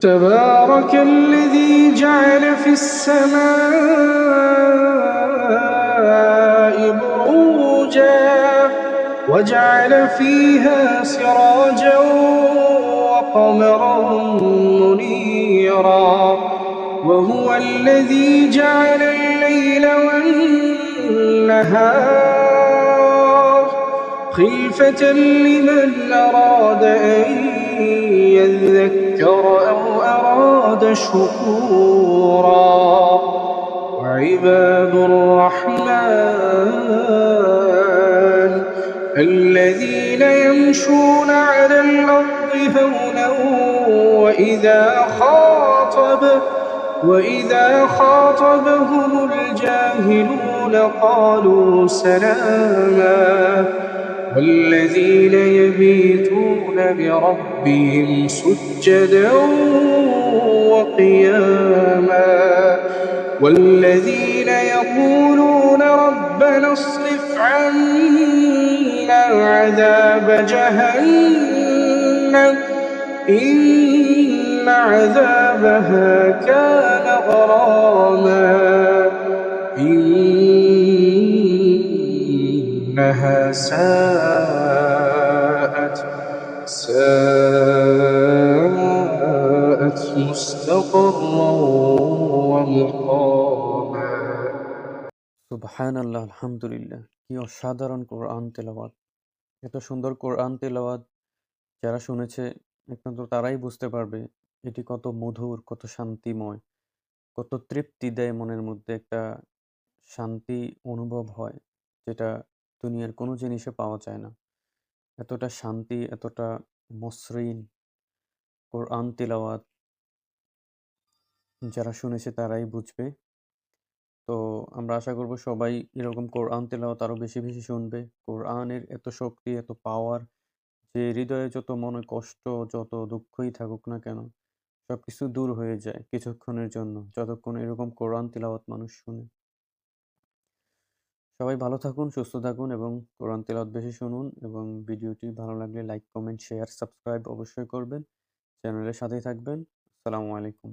تبارك الذي جعل في السماء بروجا وجعل فيها سراجا وقمرا منيرا وهو الذي جعل الليل والنهار خلفة لمن أراد أن يذكر أو أراد شكورا وعباد الرحمن الذين يمشون على الأرض هونا وإذا خاطبهم الجاهلون قالوا سلاما والذين يبيتون لربهم سجدا وقياما والذين يقولون ربنا اصرف عنا عذاب جهنم إن عذابها كان غراما إنها ساءت مستقرا ومقاما সুবহানাল্লাহ, আলহামদুলিল্লাহ। কি অসাধারণ কোরআন তেলাওয়াত! এত সুন্দর কোরআন তেলাওয়াত যারা শুনেছে একমাত্র তারাই বুঝতে পারবে এটি কত মধুর, কত শান্তিময়, কত তৃপ্তি দেয় মনের মধ্যে, একটা শান্তি অনুভব হয় যেটা দুনিয়ার কোনো জিনিসে পাওয়া যায় না। এতটা শান্তি, এতটা মসৃণ কোরআন তেলাওয়াত যারা শুনেছে তারাই বুঝবে। তো আমরা আশা করব সবাই এরকম কোরআন তেলাওয়াত আরো বেশি বেশি শুনবে। কোরআনের এত শক্তি, এত পাওয়ার যে হৃদয়ে যত মনে কষ্ট, যত দুঃখই থাকুক না কেন, সবকিছু দূর হয়ে যায় কিছুক্ষণের জন্য যতক্ষণ এরকম কোরআন তিলাওয়াত মানুষ শুনে। সবাই ভালো থাকুন, সুস্থ থাকুন এবং কোরআন তিলাওয়াত বেশি শুনুন। এবং ভিডিওটি ভালো লাগলে লাইক, কমেন্ট, শেয়ার, সাবস্ক্রাইব অবশ্যই করবেন। চ্যানেলের সাথেই থাকবেন। আসসালামু আলাইকুম।